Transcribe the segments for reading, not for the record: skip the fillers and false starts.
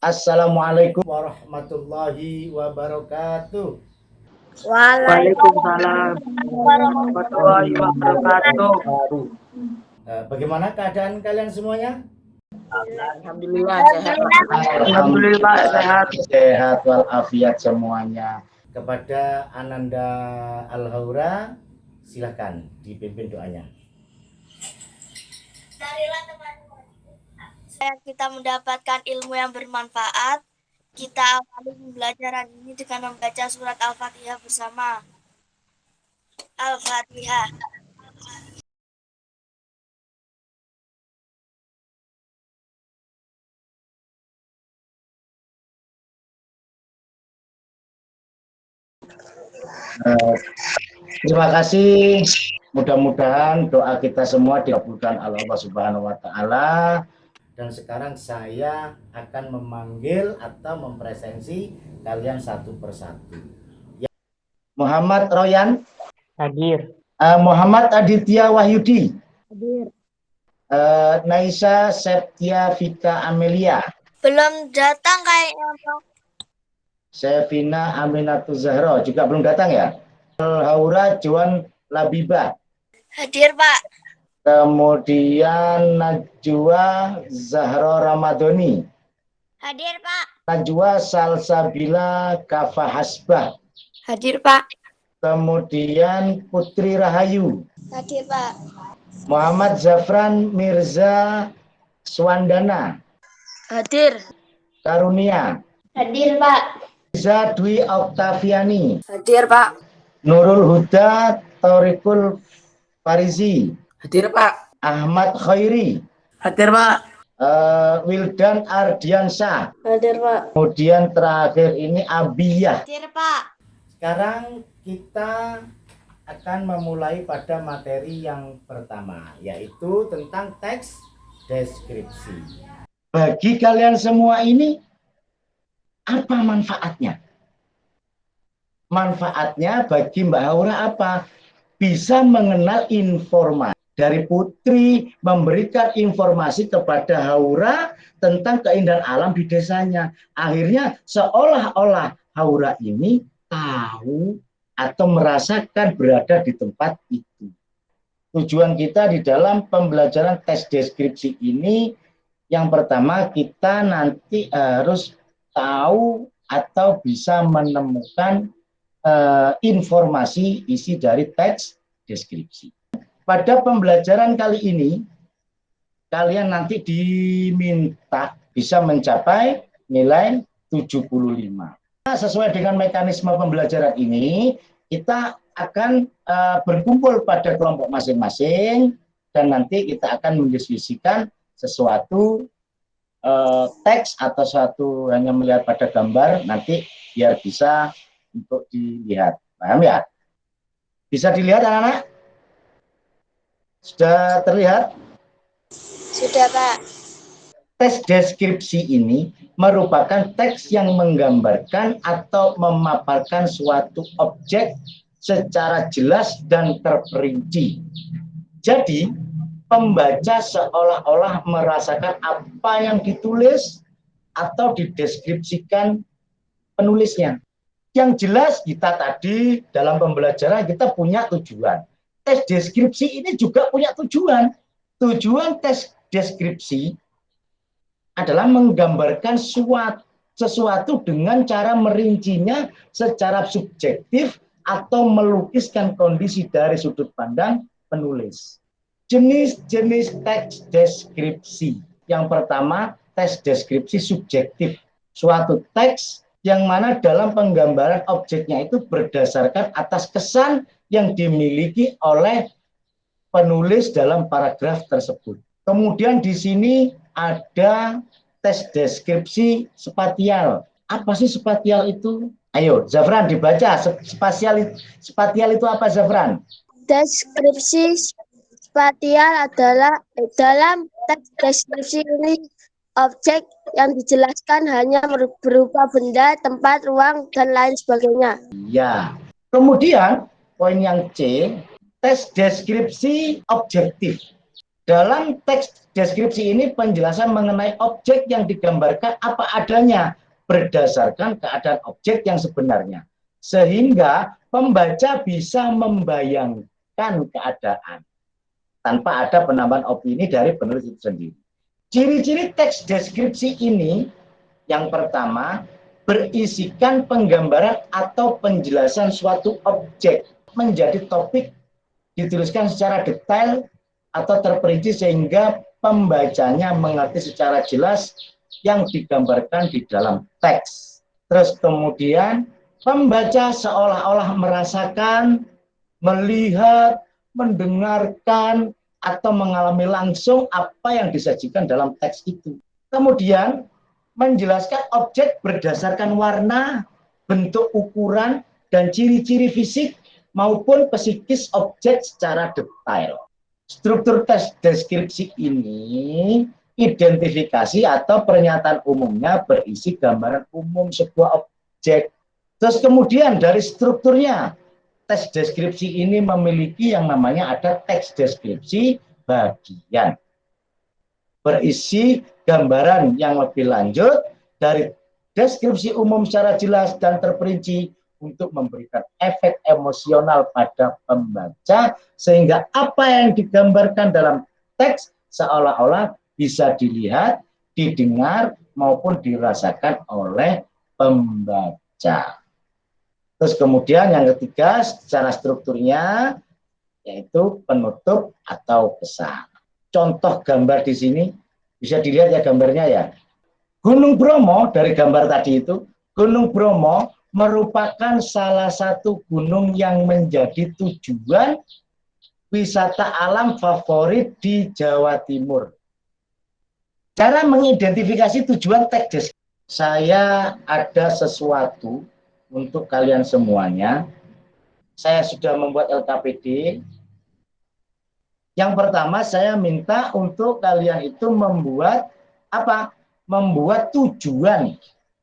Assalamualaikum warahmatullahi wabarakatuh. Waalaikumsalam warahmatullahi wabarakatuh. Bagaimana keadaan kalian semuanya? Alhamdulillah sehat. Alhamdulillah sehat. Sehat walafiat semuanya. Kepada Ananda Al-Haura, silakan dipimpin doanya. Marilah teman-teman, kita mendapatkan ilmu yang bermanfaat. Kita awali pembelajaran ini dengan membaca surat Al-Fatihah bersama. Al-Fatihah. Terima kasih. Mudah-mudahan doa kita semua dikabulkan oleh Allah Subhanahu wa taala. Dan sekarang saya akan memanggil atau mempresensi kalian satu persatu. Muhammad Royan. Hadir. Muhammad Aditya Wahyudi. Hadir. Naisa Septia Vika Amelia. Belum datang kayaknya, Bang. Sevina Aminatul Zahra juga belum datang ya. Al-Haura Joan Labibah. Hadir, Pak. Kemudian Najwa Zahra Ramadhani. Hadir, Pak. Najwa Salsabila Kafa Hasbah. Hadir, Pak. Kemudian Putri Rahayu. Hadir, Pak. Muhammad Zafran Mirza Swandana. Hadir. Karunia. Hadir, Pak. Riza Dwi Oktaviani. Hadir, Pak. Nurul Huda Torikul Farizi. Hadir, Pak. Ahmad Khairi. Hadir, Pak. Wildan Ardiansyah. Hadir, Pak. Kemudian terakhir ini Abiyah. Hadir, Pak. Sekarang kita akan memulai pada materi yang pertama, yaitu tentang teks deskripsi. Bagi kalian semua ini, apa manfaatnya? Manfaatnya bagi Mbak Haura apa? Bisa mengenal informasi. Dari Putri memberikan informasi kepada Haura tentang keindahan alam di desanya. Akhirnya seolah-olah Haura ini tahu atau merasakan berada di tempat itu. Tujuan kita di dalam pembelajaran tes deskripsi ini, yang pertama kita nanti harus tahu atau bisa menemukan informasi isi dari teks deskripsi. Pada pembelajaran kali ini, kalian nanti diminta bisa mencapai nilai 75. Sesuai dengan mekanisme pembelajaran ini, kita akan berkumpul pada kelompok masing-masing dan nanti kita akan mendiskusikan sesuatu teks atau suatu hanya melihat pada gambar nanti biar bisa untuk dilihat. Paham ya? Bisa dilihat anak-anak? Sudah terlihat? Sudah, Pak. Teks deskripsi ini merupakan teks yang menggambarkan atau memaparkan suatu objek secara jelas dan terperinci. Jadi, pembaca seolah-olah merasakan apa yang ditulis atau dideskripsikan penulisnya. Yang jelas kita tadi dalam pembelajaran kita punya tujuan. Tes deskripsi ini juga punya tujuan. Tujuan tes deskripsi adalah menggambarkan sesuatu dengan cara merincinya secara subjektif atau melukiskan kondisi dari sudut pandang penulis. Jenis-jenis teks deskripsi. Yang pertama, teks deskripsi subjektif. Suatu teks yang mana dalam penggambaran objeknya itu berdasarkan atas kesan yang dimiliki oleh penulis dalam paragraf tersebut. Kemudian di sini ada tes deskripsi spatial. Apa sih spatial itu? Ayo, Zafran dibaca. Spatial itu apa, Zafran? Deskripsi spatial adalah dalam teks deskripsi ini objek yang dijelaskan hanya berupa benda, tempat, ruang, dan lain sebagainya. Ya. Kemudian poin yang C, tes deskripsi objektif. Dalam teks deskripsi ini penjelasan mengenai objek yang digambarkan apa adanya berdasarkan keadaan objek yang sebenarnya. Sehingga pembaca bisa membayangkan keadaan tanpa ada penambahan opini dari penulis itu sendiri. Ciri-ciri teks deskripsi ini yang pertama berisikan penggambaran atau penjelasan suatu objek menjadi topik dituliskan secara detail atau terperinci sehingga pembacanya mengerti secara jelas yang digambarkan di dalam teks. Terus kemudian pembaca seolah-olah merasakan, melihat, mendengarkan, atau mengalami langsung apa yang disajikan dalam teks itu. Kemudian menjelaskan objek berdasarkan warna, bentuk ukuran, dan ciri-ciri fisik maupun psikis objek secara detail. Struktur teks deskripsi ini identifikasi atau pernyataan umumnya berisi gambaran umum sebuah objek. Terus kemudian dari strukturnya, teks deskripsi ini memiliki yang namanya ada teks deskripsi bagian. Berisi gambaran yang lebih lanjut dari deskripsi umum secara jelas dan terperinci untuk memberikan efek emosional pada pembaca sehingga apa yang digambarkan dalam teks seolah-olah bisa dilihat, didengar maupun dirasakan oleh pembaca. Terus kemudian yang ketiga secara strukturnya yaitu penutup atau pesan. Contoh gambar di sini bisa dilihat ya gambarnya ya. Gunung Bromo dari gambar tadi itu, Gunung Bromo merupakan salah satu gunung yang menjadi tujuan wisata alam favorit di Jawa Timur. Cara mengidentifikasi tujuan teks, saya ada sesuatu untuk kalian semuanya. Saya sudah membuat LKPD. Yang pertama saya minta untuk kalian itu membuat apa? Membuat tujuan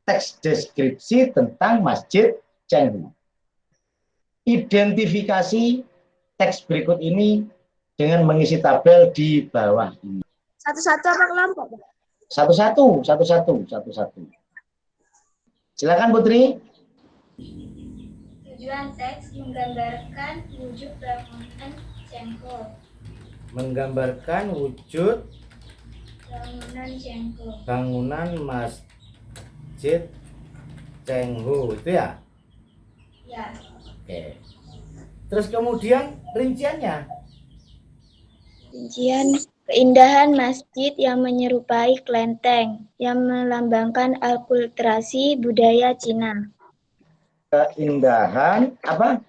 teks deskripsi tentang Masjid Cengho. Identifikasi teks berikut ini dengan mengisi tabel di bawah ini. Satu-satu apa kelompok? Satu-satu. Silakan Putri. Tujuan teks menggambarkan wujud bangunan Cengho. Menggambarkan wujud Bangunan Cengho. bangunan Masjid Cengho itu ya? Ya. Oke. Terus kemudian rinciannya? Rincian keindahan masjid yang menyerupai kelenteng yang melambangkan akulturasi budaya Cina. Keindahan apa?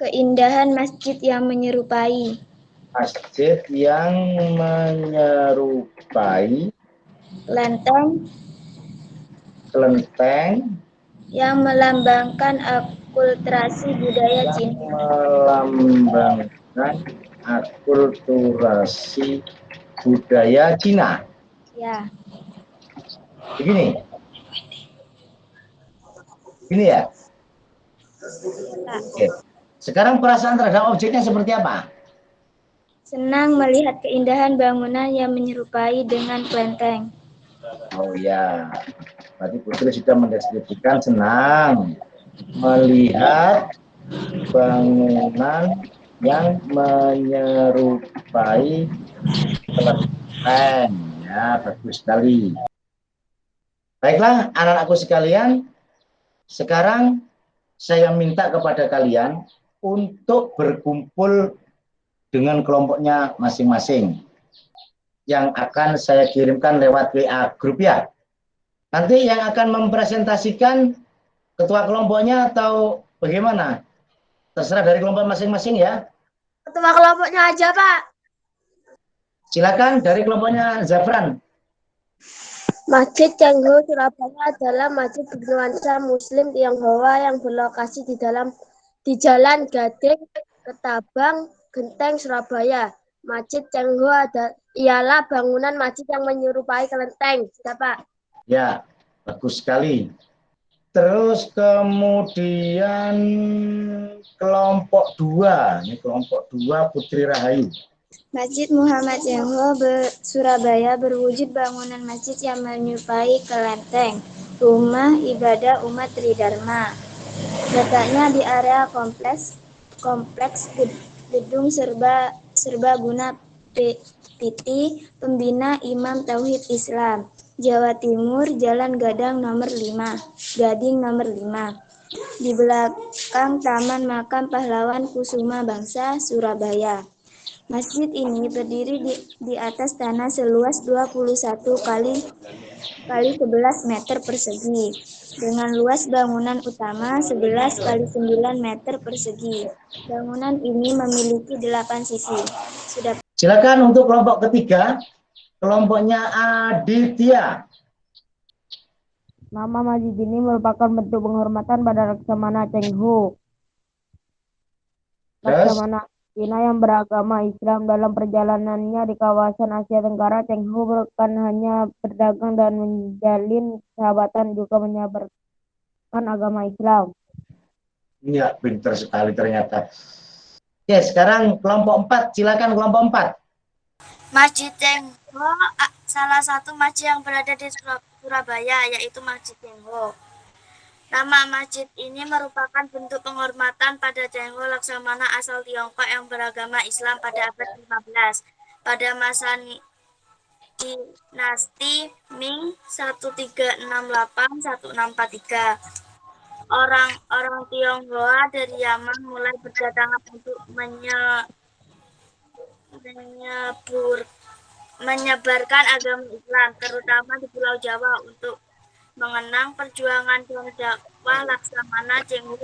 Keindahan masjid yang menyerupai Masjid yang menyerupai kelenteng yang melambangkan akulturasi budaya yang Cina. melambangkan akulturasi budaya Cina. Ya. Begini. Ini ya. Oke. Sekarang perasaan terhadap objeknya seperti apa? Senang melihat keindahan bangunan yang menyerupai dengan kelenteng. Oh ya, berarti Putri sudah mendeskripsikan senang melihat bangunan yang menyerupai kelenteng. Ya, bagus sekali. Baiklah, anak-anakku sekalian, sekarang saya minta kepada kalian untuk berkumpul dengan kelompoknya masing-masing yang akan saya kirimkan lewat WA grup ya. Nanti yang akan mempresentasikan ketua kelompoknya atau bagaimana? Terserah dari kelompok masing-masing ya. Ketua kelompoknya aja, Pak. Silakan dari kelompoknya Zafran. Masjid Cengho Surabaya adalah masjid bernuansa Muslim Tionghoa yang berlokasi di Jalan Gading, Ketabang, Genteng, Surabaya. Masjid Cengho ialah bangunan masjid yang menyerupai kelenteng. Sudah, Pak? Ya, bagus sekali. Terus kemudian kelompok 2, ini kelompok 2 Putri Rahayu. Masjid Muhammad Cengho Surabaya berwujud bangunan masjid yang menyerupai kelenteng, rumah ibadah umat Tridharma. Letaknya di area kompleks gedung serbaguna PT Pembina Imam Tauhid Islam, Jawa Timur, Jalan Gading nomor 5, di belakang Taman Makam Pahlawan Kusuma Bangsa, Surabaya. Masjid ini berdiri di atas tanah seluas 21 kali 11 meter persegi, dengan luas bangunan utama 11 kali 9 meter persegi. Bangunan ini memiliki 8 sisi. Silakan untuk kelompok ketiga, kelompoknya Aditya. Nama masjid ini merupakan bentuk penghormatan pada Laksamana Cheng Ho. Laksamana Cina yang beragama Islam. Dalam perjalanannya di kawasan Asia Tenggara, Cheng Ho bukan hanya berdagang dan menjalin sahabatan, juga menyebarkan agama Islam. Iya, pintar sekali ternyata. Oke, sekarang kelompok 4. Silakan kelompok 4. Masjid Cengho salah satu masjid yang berada di Surabaya, yaitu Masjid Cengho. Nama masjid ini merupakan bentuk penghormatan pada Cengho Laksamana asal Tiongkok yang beragama Islam pada abad 15. Pada masa dinasti Ming 1368-1643. Orang Tionghoa dari Yaman mulai berdatangan untuk menyebarkan agama Islam, terutama di Pulau Jawa, untuk mengenang perjuangan dan dakwah Laksamana Cheng Ho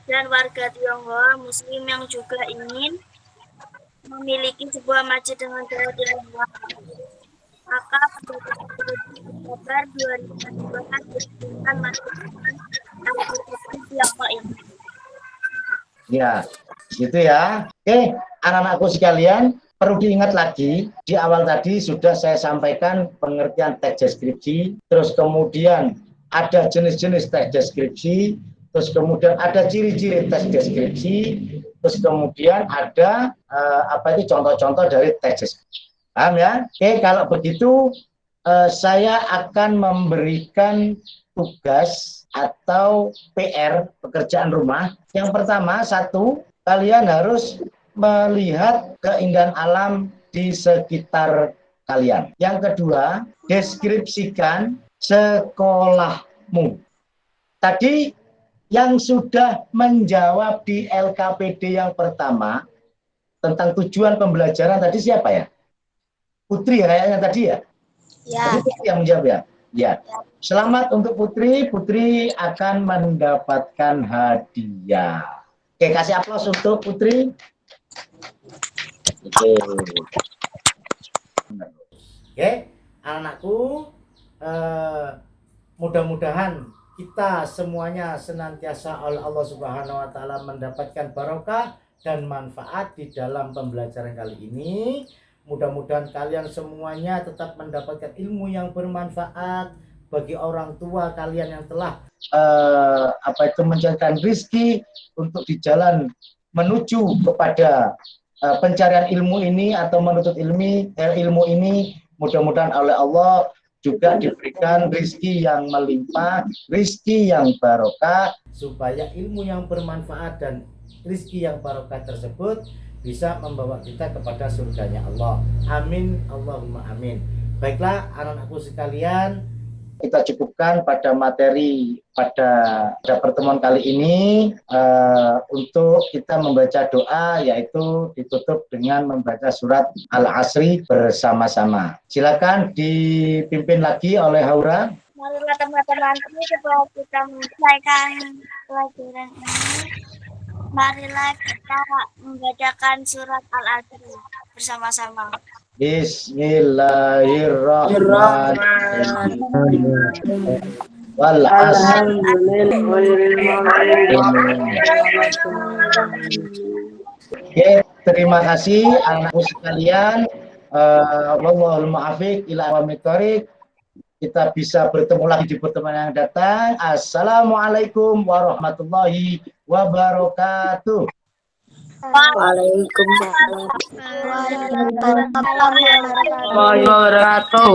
dan warga Tionghoa Muslim yang juga ingin memiliki sebuah masjid dengan cara Tionghoa. Maka pada Oktober 2012 didirikan masjid Tionghoa ini. Ya, gitu ya. Oke, anak-anakku sekalian, perlu diingat lagi, di awal tadi sudah saya sampaikan pengertian teks deskripsi, terus kemudian ada jenis-jenis teks deskripsi, terus kemudian ada ciri-ciri teks deskripsi, terus kemudian ada contoh-contoh dari teks deskripsi. Paham ya? Oke, kalau begitu saya akan memberikan tugas atau PR, pekerjaan rumah. Yang pertama, satu, kalian harus melihat keindahan alam di sekitar kalian. Yang kedua, deskripsikan sekolahmu. Tadi yang sudah menjawab di LKPD yang pertama tentang tujuan pembelajaran tadi siapa ya? Putri kayaknya tadi ya? Ya. Putri yang menjawab ya? Ya. Selamat untuk Putri. Putri akan mendapatkan hadiah. Oke, kasih aplaus untuk Putri. Oke, anak-anakku, mudah-mudahan kita semuanya senantiasa oleh Allah Subhanahu wa Ta'ala mendapatkan barokah dan manfaat di dalam pembelajaran kali ini. Mudah-mudahan kalian semuanya tetap mendapatkan ilmu yang bermanfaat bagi orang tua kalian yang telah mencarikan rezeki untuk di jalan menuju kepada pencarian ilmu ini atau menuntut ilmu ini. Mudah-mudahan oleh Allah juga diberikan rezeki yang melimpah, rezeki yang barokah, supaya ilmu yang bermanfaat dan rezeki yang barokah tersebut bisa membawa kita kepada surganya Allah. Amin, Allahumma amin. Baiklah anak-anakku sekalian, kita cukupkan pada materi pada pertemuan kali ini untuk kita membaca doa, yaitu ditutup dengan membaca surat Al-Asri bersama-sama. Silakan dipimpin lagi oleh Haura. Marilah teman-teman supaya kita menyelesaikan pelajaran ini. Marilah kita membacakan surat Al-Asri bersama-sama. Bismillahirrahmanirrahim. Wal asr. Oke, terima kasih anakku sekalian. Wallahul muwaffiq ila aqwamit thoriq. Kita bisa bertemu lagi di pertemuan yang datang. Assalamualaikum warahmatullahi wabarakatuh. Waalaikumsalam. Waalaikumsalam warahmatullahi wabarakatuh. Wabarakatuh.